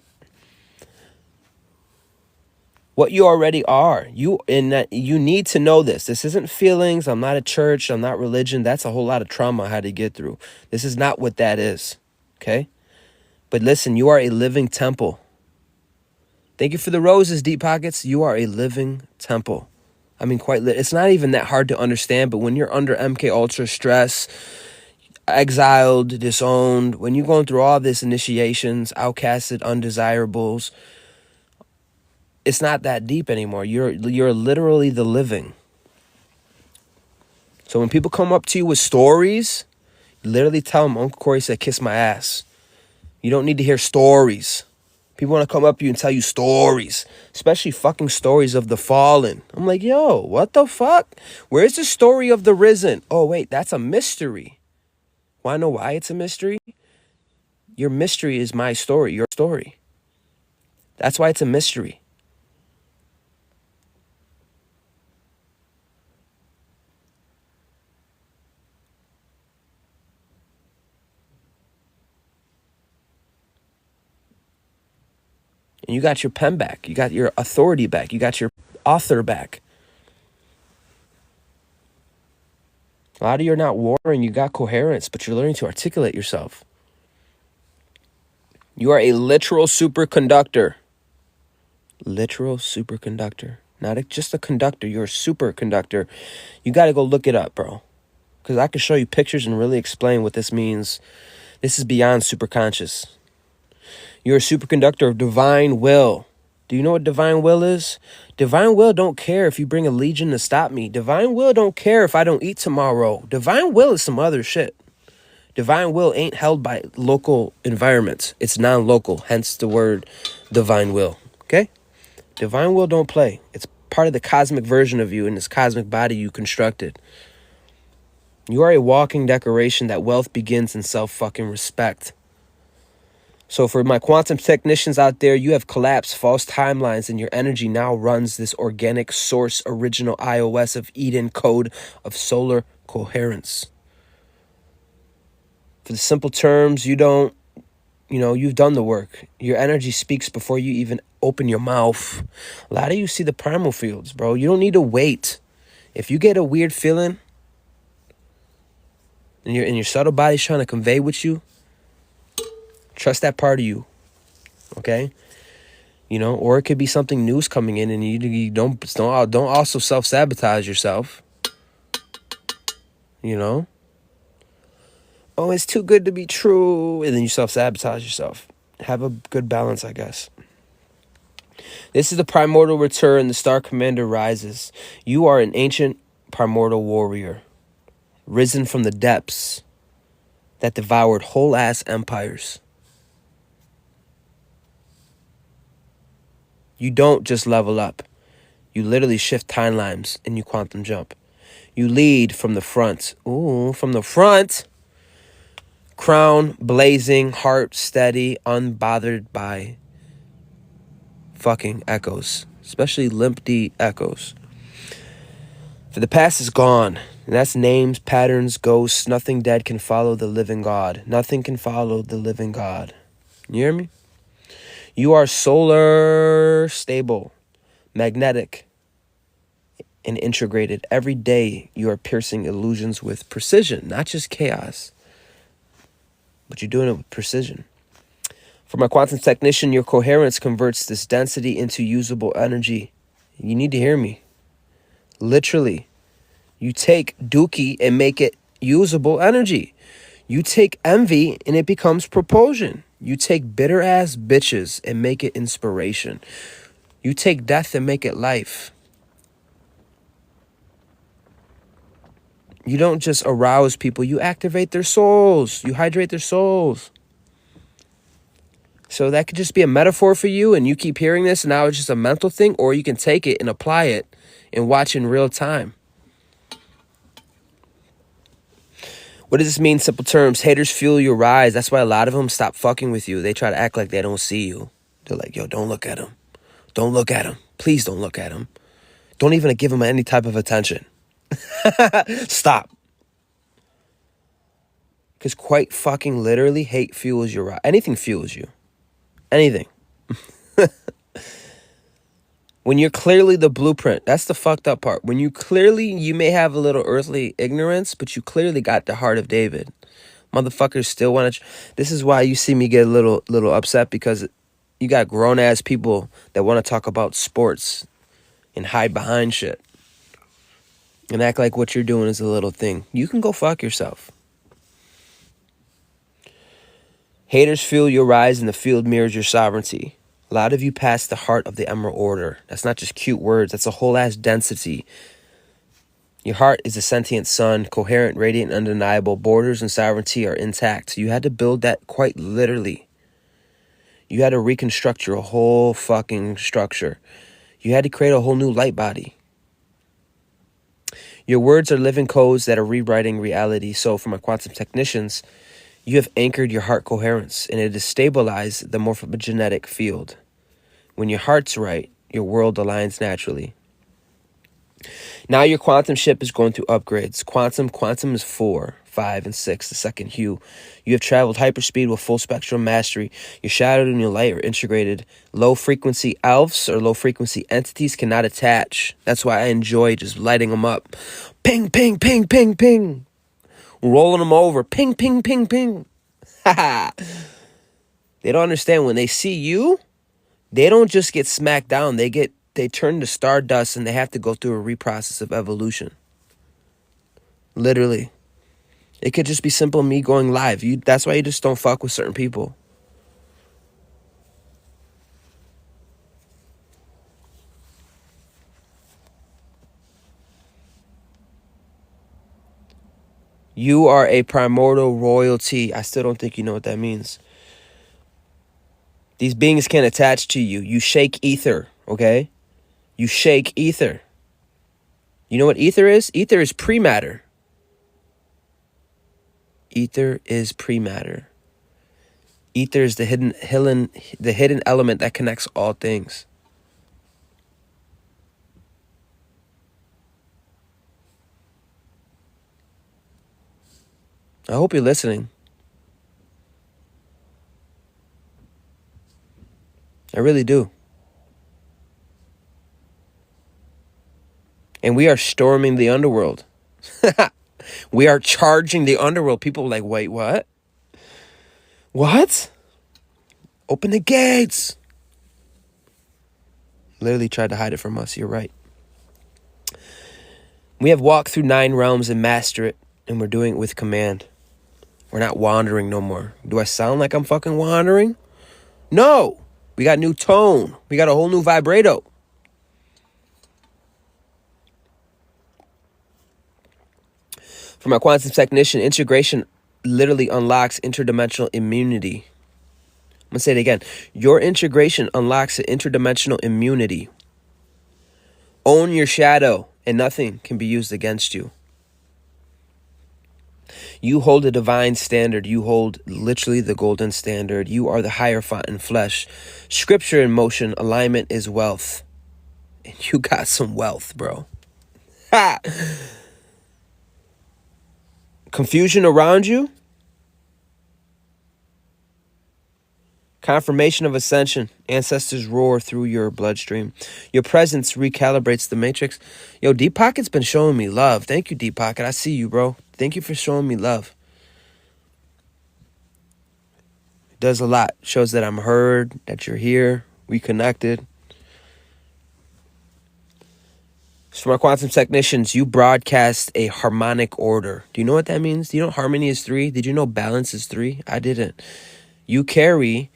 What you already are. You need to know this. This isn't feelings. I'm not a church. I'm not religion. That's a whole lot of trauma I had to get through. This is not what that is. Okay? But listen, you are a living temple. Thank you for the roses, Deep Pockets. You are a living temple. I mean, it's not even that hard to understand, but when you're under MK Ultra stress, exiled, disowned, when you're going through all this initiations, outcasted, undesirables, it's not that deep anymore. You're literally the living. So when people come up to you with stories, literally tell them, Uncle Corey said, kiss my ass. You don't need to hear stories. People want to come up to you and tell you stories, especially fucking stories of the fallen. I'm like, yo, what the fuck? Where's the story of the risen? Oh, wait, that's a mystery. Want to know why it's a mystery? Your mystery is my story, your story. That's why it's a mystery. And you got your pen back. You got your authority back. You got your author back. A lot of you are not warring. You got coherence, but you're learning to articulate yourself. You are a literal superconductor. Literal superconductor. Not just a conductor. You're a superconductor. You got to go look it up, bro. Because I can show you pictures and really explain what this means. This is beyond superconscious. You're a superconductor of divine will. Do you know what divine will is? Divine will don't care if you bring a legion to stop me. Divine will don't care if I don't eat tomorrow. Divine will is some other shit. Divine will ain't held by local environments. It's non-local, hence the word divine will. Okay? Divine will don't play. It's part of the cosmic version of you in this cosmic body you constructed. You are a walking decoration that wealth begins in self-fucking respect. So for my quantum technicians out there, you have collapsed false timelines and your energy now runs this organic source original iOS of Eden code of solar coherence. For the simple terms, you've done the work. Your energy speaks before you even open your mouth. A lot of you see the primal fields, bro. You don't need to wait. If you get a weird feeling and your subtle body's trying to convey with you, trust that part of you, okay? Or it could be something new's coming in, and you don't also self-sabotage yourself. Oh, it's too good to be true, and then you self-sabotage yourself. Have a good balance, I guess. This is the primordial return. The star commander rises. You are an ancient primordial warrior, risen from the depths that devoured whole-ass empires. You don't just level up. You literally shift timelines and you quantum jump. You lead from the front. Ooh, from the front. Crown blazing, heart steady, unbothered by fucking echoes. Especially limp D echoes. For the past is gone. And that's names, patterns, ghosts. Nothing dead can follow the living God. Nothing can follow the living God. You hear me? You are solar stable, magnetic, and integrated. Every day you are piercing illusions with precision, not just chaos, but you're doing it with precision. For my quantum technician, your coherence converts this density into usable energy. You need to hear me. Literally, you take dookie and make it usable energy. You take envy and it becomes propulsion. You take bitter ass bitches and make it inspiration. You take death and make it life. You don't just arouse people, you activate their souls. You hydrate their souls. So that could just be a metaphor for you, and you keep hearing this, and now it's just a mental thing, or you can take it and apply it and watch in real time. What does this mean? Simple terms. Haters fuel your rise. That's why a lot of them stop fucking with you. They try to act like they don't see you. They're like, yo, don't look at him. Don't look at him. Please don't look at him. Don't even give him any type of attention. Stop. Because quite fucking literally, hate fuels your rise. Anything fuels you. Anything. When you're clearly the blueprint, that's the fucked up part. When you may have a little earthly ignorance, but you clearly got the heart of David. Motherfuckers still want to. This is why you see me get a little upset, because you got grown ass people that want to talk about sports and hide behind shit and act like what you're doing is a little thing. You can go fuck yourself. Haters fuel your rise and the field mirrors your sovereignty. A lot of you pass the heart of the Emerald Order. That's not just cute words. That's a whole ass density. Your heart is a sentient sun, coherent, radiant, undeniable. Borders and sovereignty are intact. You had to build that quite literally. You had to reconstruct your whole fucking structure. You had to create a whole new light body. Your words are living codes that are rewriting reality. So for my quantum technicians, you have anchored your heart coherence, and it has stabilized the morphogenetic field. When your heart's right, your world aligns naturally. Now your quantum ship is going through upgrades. Quantum is 4, 5, and 6, the second hue. You have traveled hyperspeed with full spectrum mastery. Your shadow and your light are integrated. Low frequency elves or low frequency entities cannot attach. That's why I enjoy just lighting them up. Ping, ping, ping, ping, ping. Rolling them over. Ping, ping, ping, ping. They don't understand when they see you, they don't just get smacked down. They turn to stardust, and they have to go through a reprocess of evolution. Literally. It could just be simple me going live. That's why you just don't fuck with certain people. You are a primordial royalty. I still don't think you know what that means. These beings can't attach to you. You shake ether, okay? You shake ether. You know what ether is? Ether is pre-matter. Ether is pre-matter. Ether is the hidden element that connects all things. I hope you're listening. I really do. And we are storming the underworld. We are charging the underworld. People are like, wait, what? What? Open the gates. Literally tried to hide it from us. You're right. We have walked through 9 realms and mastered it. And we're doing it with command. We're not wandering no more. Do I sound like I'm fucking wandering? No. We got new tone. We got a whole new vibrato. For my quantum technician, integration literally unlocks interdimensional immunity. I'm going to say it again. Your integration unlocks an interdimensional immunity. Own your shadow, and nothing can be used against you. You hold a divine standard. You hold literally the golden standard. You are the Hierophant in flesh. Scripture in motion. Alignment is wealth. And you got some wealth, bro. Ha! Confusion around you? Confirmation of ascension. Ancestors roar through your bloodstream. Your presence recalibrates the matrix. Yo, Deep Pocket's been showing me love. Thank you, Deep Pocket. I see you, bro. Thank you for showing me love. It does a lot. Shows that I'm heard, that you're here. We connected. So for my quantum technicians, you broadcast a harmonic order. Do you know what that means? Do you know harmony is 3? Did you know balance is 3? I didn't. You carry...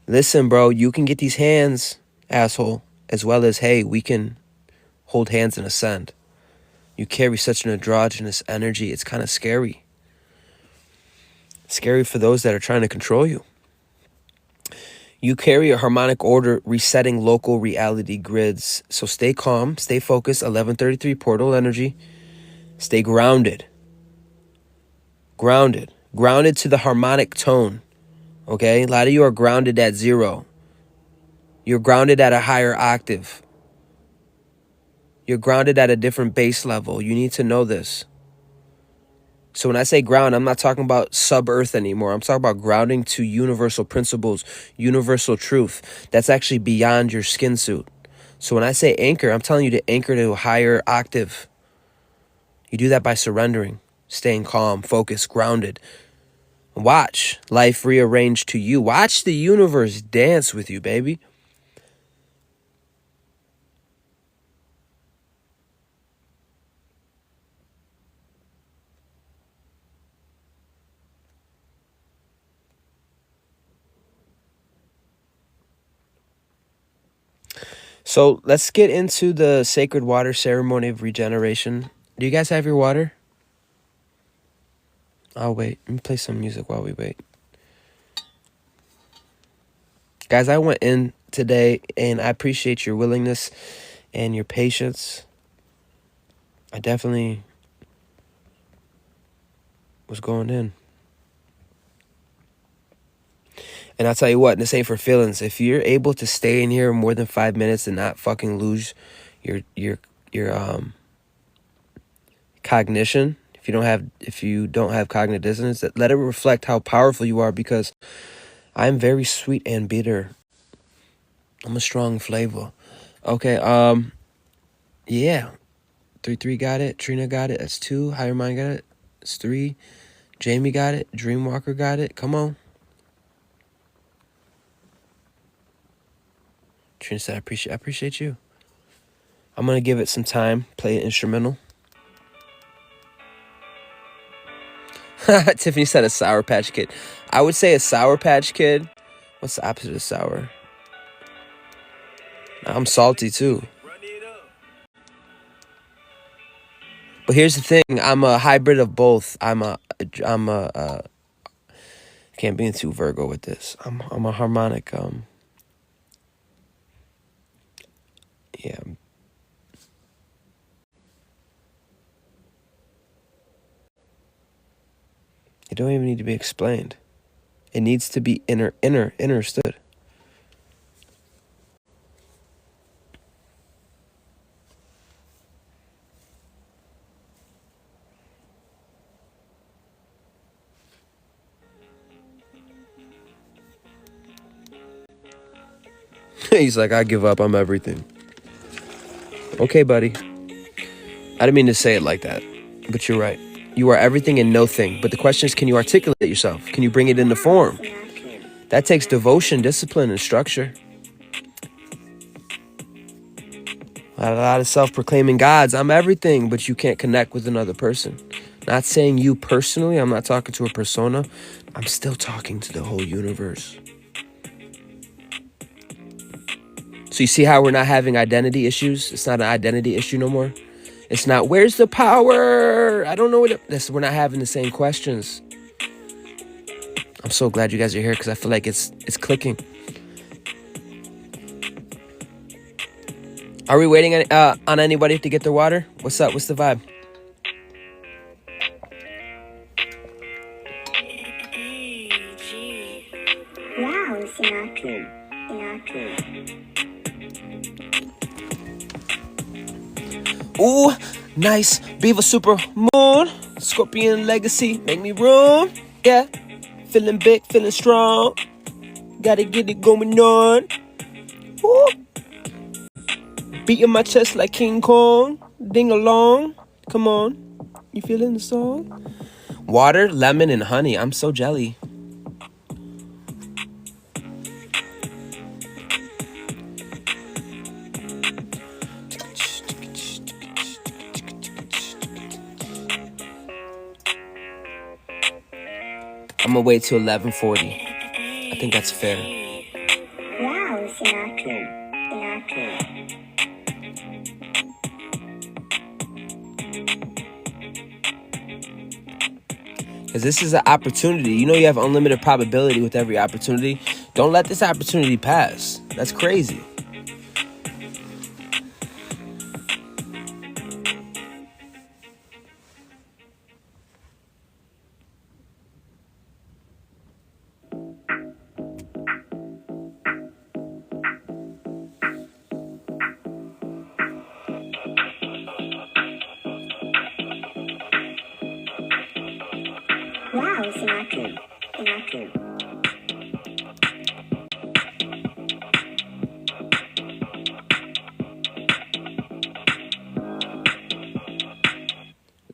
Listen, bro, you can get these hands, asshole, as well as, hey, we can hold hands and ascend. You carry such an androgynous energy. It's kind of scary. Scary for those that are trying to control you. You carry a harmonic order resetting local reality grids. So stay calm, stay focused, 1133 portal energy. Stay grounded. Grounded. Grounded to the harmonic tone. Okay, a lot of you are grounded at 0. You're grounded at a higher octave. You're grounded at a different base level. You need to know this. So when I say ground, I'm not talking about sub-earth anymore. I'm talking about grounding to universal principles, universal truth. That's actually beyond your skin suit. So when I say anchor, I'm telling you to anchor to a higher octave. You do that by surrendering, staying calm, focused, grounded. Watch life rearrange to you. Watch the universe dance with you, baby. So let's get into the sacred water ceremony of regeneration. Do you guys have your water? I'll wait. Let me play some music while we wait. Guys, I went in today and I appreciate your willingness and your patience. I definitely was going in. And I'll tell you what, this ain't for feelings. If you're able to stay in here more than 5 minutes and not fucking lose your cognition, if you don't have cognitive dissonance, let it reflect how powerful you are, because I'm very sweet and bitter. I'm a strong flavor. Okay, yeah. 3-3 got it. Trina got it. That's 2. Higher Mind got it. That's 3. Jamie got it. Dreamwalker got it. Come on. Trina said, I appreciate you. I'm going to give it some time. Play an instrumental. Tiffany said a Sour Patch Kid. I would say a Sour Patch Kid. What's the opposite of sour? I'm salty too. But here's the thing, I'm a hybrid of both. Can't be too Virgo with this. I'm a harmonic, yeah. It don't even need to be explained. It needs to be understood. He's like, I give up, I'm everything. Okay, buddy. I didn't mean to say it like that, but you're right. You are everything and no thing. But the question is, can you articulate yourself? Can you bring it into form? That takes devotion, discipline, and structure. A lot of self-proclaiming gods. I'm everything, but you can't connect with another person. Not saying you personally. I'm not talking to a persona. I'm still talking to the whole universe. So you see how we're not having identity issues? It's not an identity issue no more. It's not, where's the power? I don't know we're not having the same questions. I'm so glad you guys are here because I feel like it's clicking. Are we waiting on anybody to get their water? What's up? What's the vibe? Ooh, nice. Beaver Supermoon, Scorpion legacy, make me room. Yeah, feeling big, feeling strong. Gotta get it going on. Ooh. Beating my chest like King Kong. Ding along. Come on. You feeling the song? Water, lemon, and honey. I'm so jelly. I'm gonna wait till 11:40. I think that's fair. Wow, Sinatra. Because this is an opportunity. You know you have unlimited probability with every opportunity. Don't let this opportunity pass. That's crazy. Wow, Sinatra.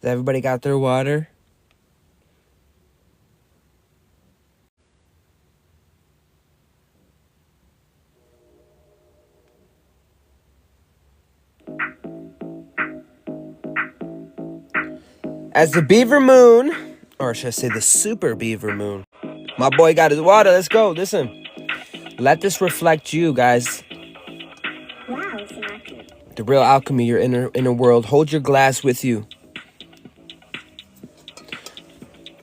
Everybody got their water? As the Beaver Moon, or should I say the Super Beaver Moon, my boy got his water. Let's go. Listen. Let this reflect you, guys. Wow, Sinatra. The real alchemy, your inner world. Hold your glass with you.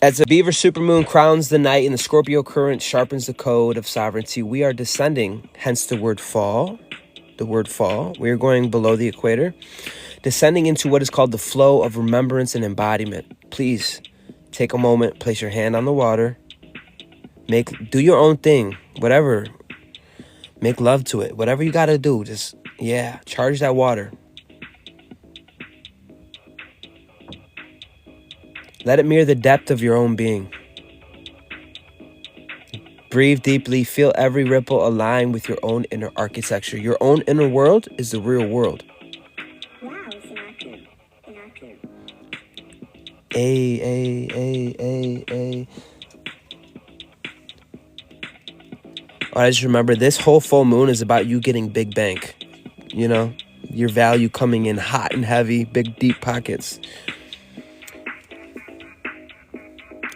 As the Beaver Supermoon crowns the night and the Scorpio current sharpens the code of sovereignty, we are descending, hence the word fall. The word fall. We are going below the equator, descending into what is called the flow of remembrance and embodiment. Please take a moment, place your hand on the water, do your own thing, whatever. Make love to it. Whatever you got to do, just, yeah, charge that water. Let it mirror the depth of your own being. Breathe deeply. Feel every ripple align with your own inner architecture. Your own inner world is the real world. Wow, Sinatra. Ay. I just remember this whole full moon is about you getting big bank. You know, your value coming in hot and heavy, big deep pockets.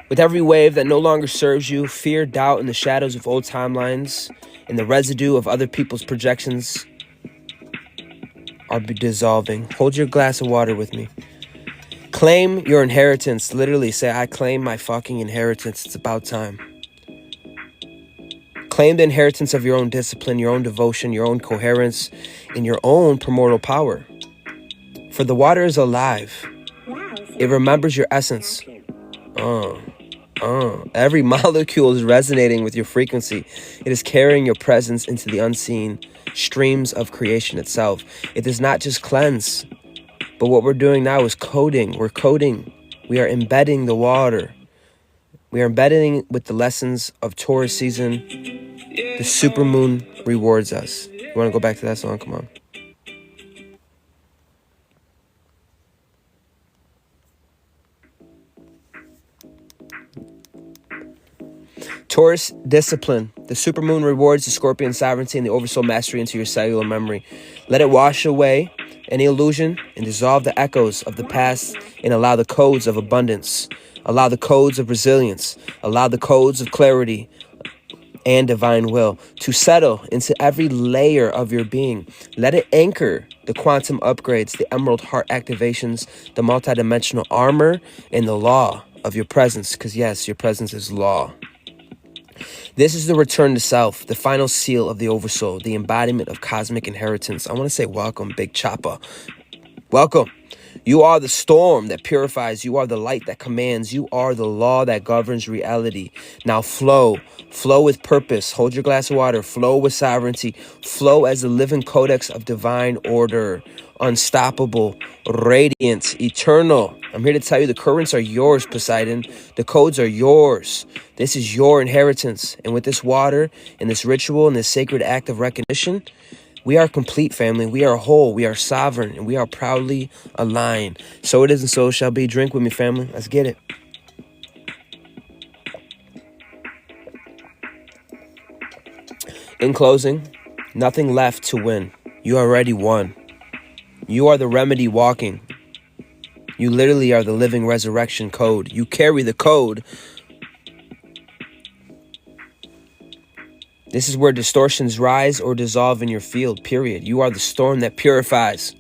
With every wave that no longer serves you, fear, doubt, and the shadows of old timelines and the residue of other people's projections are dissolving. Hold your glass of water with me. Claim your inheritance. Literally say, I claim my fucking inheritance. It's about time. Claim the inheritance of your own discipline, your own devotion, your own coherence, and your own primordial power. For the water is alive. It remembers your essence. Every molecule is resonating with your frequency. It is carrying your presence into the unseen streams of creation itself. It does not just cleanse, but what we're doing now is coding. We're coding. We are embedding the water. We are embedding with the lessons of Taurus season. The supermoon rewards us. You want to go back to that song? Come on. Taurus discipline. The supermoon rewards the Scorpion sovereignty and the Oversoul mastery into your cellular memory. Let it wash away any illusion and dissolve the echoes of the past and allow the codes of abundance. Allow the codes of resilience. Allow the codes of clarity and divine will to settle into every layer of your being. Let it anchor the quantum upgrades, the emerald heart activations, the multidimensional armor, and the law of your presence. Because yes, your presence is law. This is the return to self, the final seal of the Oversoul, the embodiment of cosmic inheritance. I want to say welcome, Big Choppa. Welcome. You are the storm that purifies. You are the light that commands. You are the law that governs reality. Now flow. Flow with purpose. Hold your glass of water. Flow with sovereignty. Flow as the living codex of divine order. Unstoppable, radiant, eternal. I'm here to tell you the currents are yours, Poseidon. The codes are yours. This is your inheritance. And with this water and this ritual and this sacred act of recognition, we are complete, family. We are whole. We are sovereign. And we are proudly aligned. So it is and so it shall be. Drink with me, family. Let's get it. In closing, nothing left to win. You already won. You are the remedy walking. You literally are the living resurrection code. You carry the code. This is where distortions rise or dissolve in your field, period. You are the storm that purifies.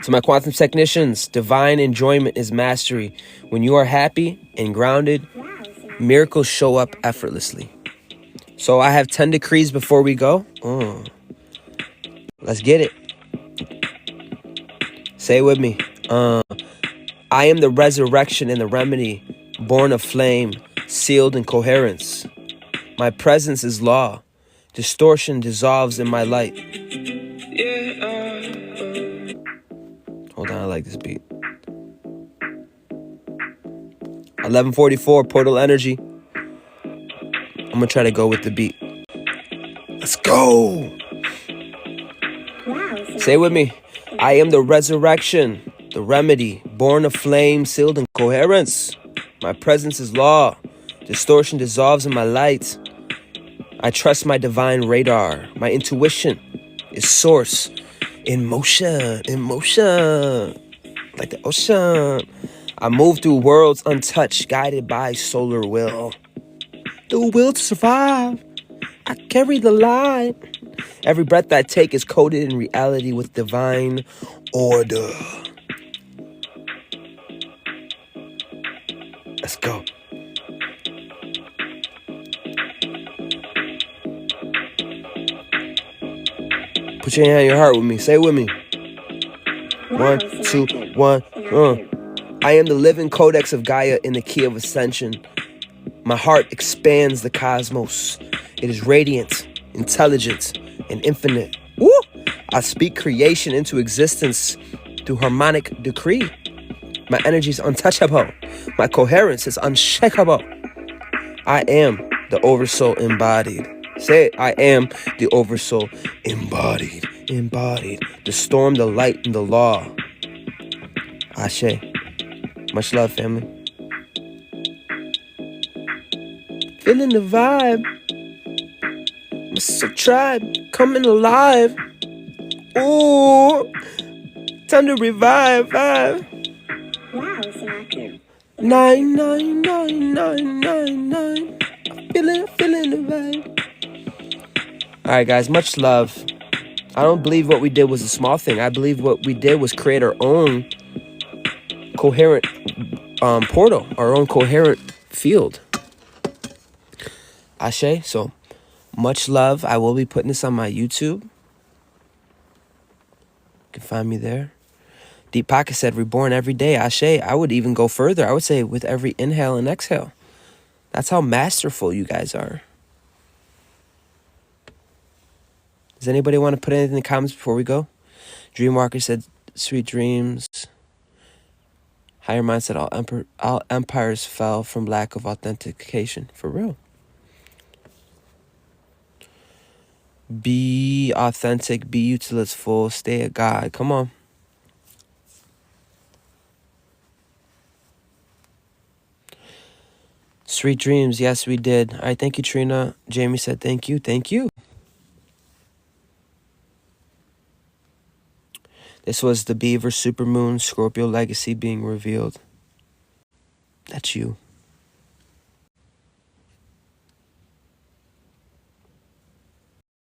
To my quantum technicians, divine enjoyment is mastery. When you are happy and grounded, miracles show up effortlessly. So I have 10 decrees before we go. Let's get it. Say it with me. I am the resurrection and the remedy, born of flame, sealed in coherence. My presence is law. Distortion dissolves in my light. Hold on, I like this beat. 11:44, portal energy. I'm gonna try to go with the beat. Let's go. Say it with me. I am the resurrection, the remedy, born of flame, sealed in coherence. My presence is law. Distortion dissolves in my light. I trust my divine radar. My intuition is source. In motion, like the ocean. I move through worlds untouched, guided by solar will. The will to survive. I carry the light. Every breath I take is coded in reality with divine order. Let's go. Put your hand on your heart with me. Say it with me. 1, 2, 1. I am the living codex of Gaia in the key of ascension. My heart expands the cosmos. It is radiant, intelligent, and infinite. Woo! I speak creation into existence through harmonic decree. My energy is untouchable. My coherence is unshakable. I am the Oversoul embodied. Say it. I am the Oversoul embodied. Embodied. The storm, the light, and the law. Ashe. Much love, family. Feeling the vibe. Mr. Tribe coming alive. Ooh. Time to revive. Wow, Sinatra. 99999. Feeling the vibe. Alright, guys, much love. I don't believe what we did was a small thing. I believe what we did was create our own coherent portal, our own coherent field. Ashe. So much love. I will be putting this on my YouTube. You can find me there. Deep Pocket said, reborn every day. Ashe. I would even go further. I would say with every inhale and exhale. That's how masterful you guys are. Does anybody want to put anything in the comments before we go? Dreamwalker said, sweet dreams. Higher Mind said, all empires fell from lack of authentication. For real. Be authentic. Be you till it's full. Stay a God. Come on. Sweet dreams. Yes, we did. All right, thank you, Trina. Jamie said, thank you. Thank you. This was the Beaver Supermoon Scorpio legacy being revealed. That's you.